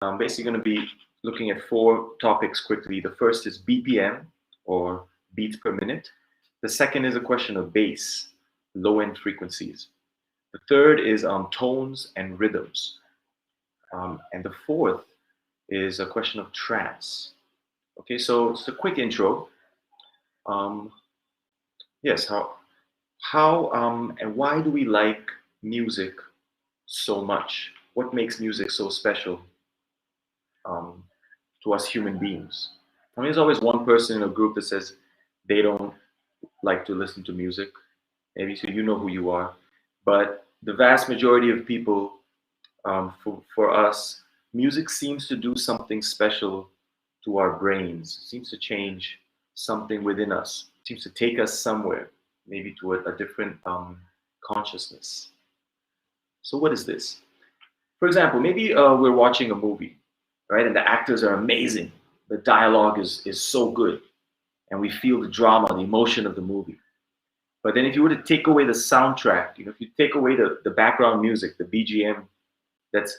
I'm basically going to be looking at 4 topics quickly. The first is BPM, or beats per minute. The second is a question of bass, low-end frequencies. The third is tones and rhythms. And the fourth is a question of trance. Okay, so it's a quick intro. Yes, how and why do we like music so much? What makes music so special to us human beings? I mean, there's always one person in a group that says they don't like to listen to music. Maybe so you know who you are. But the vast majority of people, for us, music seems to do something special to our brains. It seems to change something within us. It seems to take us somewhere, maybe to a different consciousness. So what is this? For example, maybe we're watching a movie, right? And the actors are amazing. The dialogue is so good. And we feel the drama, the emotion of the movie. But then if you were to take away the soundtrack, if you take away the background music, the BGM that's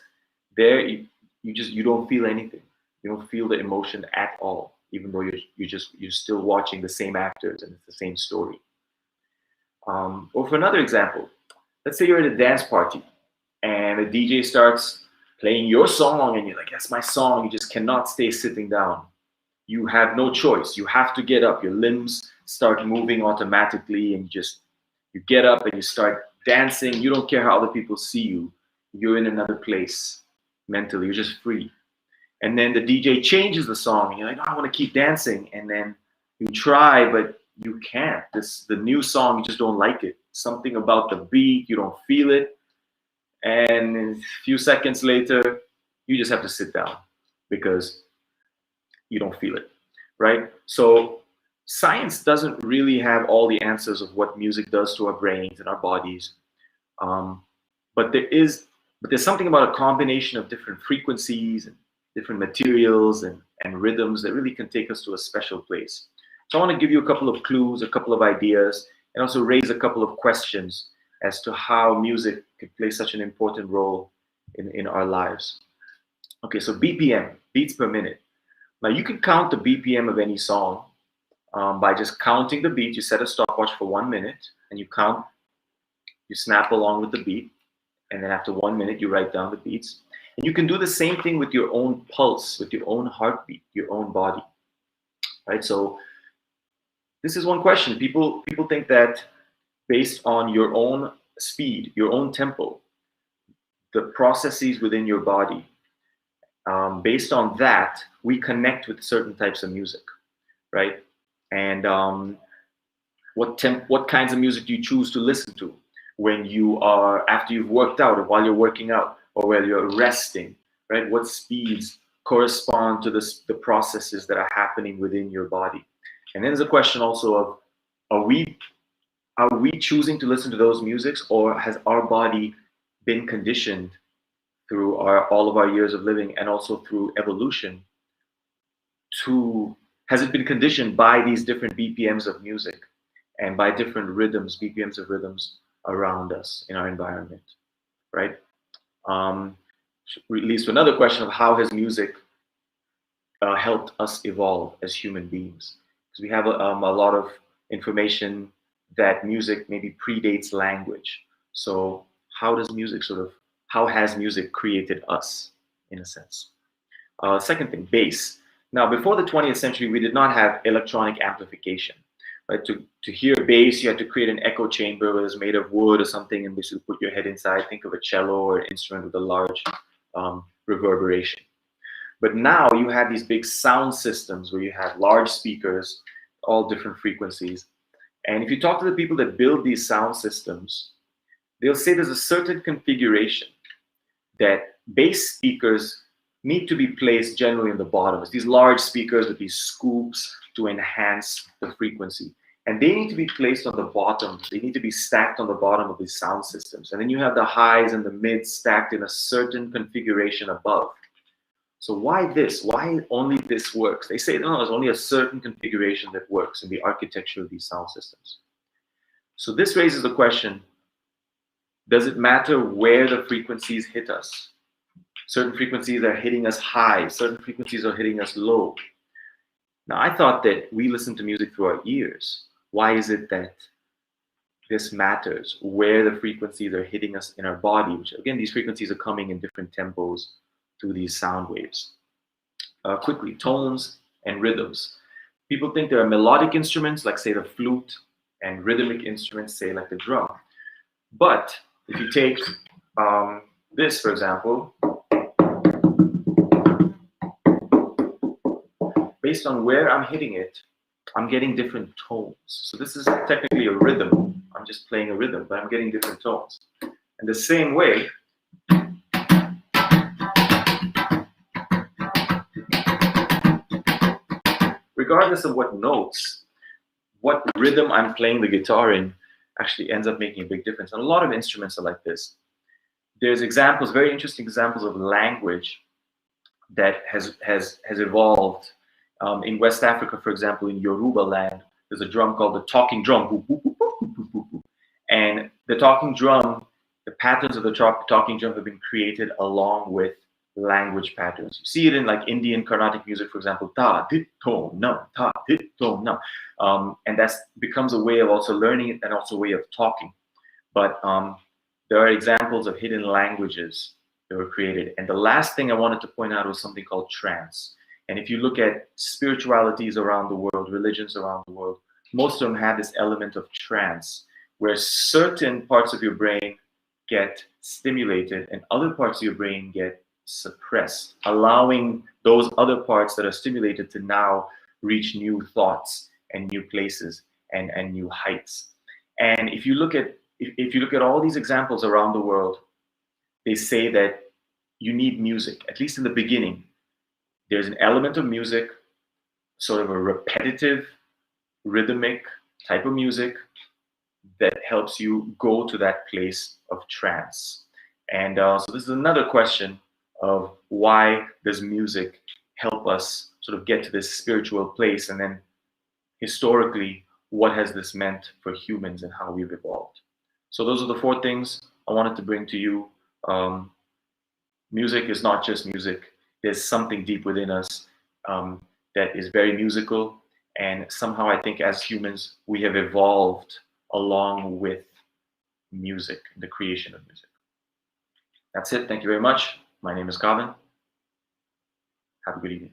there, you don't feel anything. You don't feel the emotion at all, even though you're still watching the same actors and it's the same story. Or for another example, let's say you're at a dance party and the DJ starts playing your song and you're like, that's my song. You just cannot stay sitting down. You have no choice. You have to get up. Your limbs start moving automatically and you get up and you start dancing. You don't care how other people see you. You're in another place mentally. You're just free. And then the DJ changes the song and you're like, oh, I want to keep dancing. And then you try, but you can't. The new song, you just don't like it. Something about the beat, you don't feel it. And a few seconds later, you just have to sit down because you don't feel it, right? So science doesn't really have all the answers of what music does to our brains and our bodies. But there's something about a combination of different frequencies and different materials and rhythms that really can take us to a special place. So I want to give you a couple of clues, a couple of ideas, and also raise a couple of questions as to how music can play such an important role in our lives. Okay, so BPM, beats per minute. Now you can count the BPM of any song by just counting the beat. You set a stopwatch for 1 minute and you count, you snap along with the beat. And then after 1 minute, you write down the beats. And you can do the same thing with your own pulse, with your own heartbeat, your own body, right? So this is one question. People think that based on your own speed, your own tempo, the processes within your body, based on that, we connect with certain types of music, right? And what kinds of music do you choose to listen to when you are, after you've worked out or while you're working out or while you're resting, right? What speeds correspond to the processes that are happening within your body? And then there's a question also of, are we choosing to listen to those musics, or has our body been conditioned through all of our years of living and also through evolution has it been conditioned by these different BPMs of music and by different rhythms, BPMs of rhythms around us in our environment, right? Leads to another question of how has music helped us evolve as human beings? Because we have a lot of information that music maybe predates language. So how has music created us, in a sense? Second thing, bass. Now, before the 20th century, we did not have electronic amplification. Right? To hear bass, you had to create an echo chamber that was made of wood or something and basically put your head inside. Think of a cello or an instrument with a large reverberation. But now you have these big sound systems where you have large speakers, all different frequencies. And if you talk to the people that build these sound systems, they'll say there's a certain configuration that bass speakers need to be placed generally in the bottom. It's these large speakers with these scoops to enhance the frequency. And they need to be placed on the bottom. They need to be stacked on the bottom of these sound systems. And then you have the highs and the mids stacked in a certain configuration above. So why this? Why only this works? They say, no, there's only a certain configuration that works in the architecture of these sound systems. So this raises the question, does it matter where the frequencies hit us? Certain frequencies are hitting us high, certain frequencies are hitting us low. Now, I thought that we listen to music through our ears. Why is it that this matters, where the frequencies are hitting us in our body, which again, these frequencies are coming in different tempos through these sound waves. Quickly, tones and rhythms. People think there are melodic instruments, like say the flute, and rhythmic instruments, say like the drum. But if you take this, for example, based on where I'm hitting it, I'm getting different tones. So this is technically a rhythm. I'm just playing a rhythm, but I'm getting different tones. And the same way, regardless of what notes, what rhythm I'm playing the guitar in actually ends up making a big difference. And a lot of instruments are like this. There's examples, very interesting examples of language that has evolved. In West Africa, for example, in Yoruba land, there's a drum called the talking drum. And the talking drum, the patterns of the talking drum have been created along with language patterns. You see it in like Indian Carnatic music, for example, ta, dit, tom, nam, ta, dit, tom, nam. And that becomes a way of also learning it and also a way of talking. But there are examples of hidden languages that were created. And the last thing I wanted to point out was something called trance. And if you look at spiritualities around the world, religions around the world, most of them have this element of trance, where certain parts of your brain get stimulated and other parts of your brain get suppressed, allowing those other parts that are stimulated to now reach new thoughts and new places and new heights. And if you look at all these examples around the world, they say that you need music, at least in the beginning. There's an element of music, sort of a repetitive, rhythmic type of music that helps you go to that place of trance. And so this is another question of why does music help us sort of get to this spiritual place? And then historically, what has this meant for humans and how we've evolved? So those are the 4 things I wanted to bring to you. Music is not just music. There's something deep within us that is very musical. And somehow I think as humans, we have evolved along with music, the creation of music. That's it. Thank you very much. My name is Kavin. Have a good evening.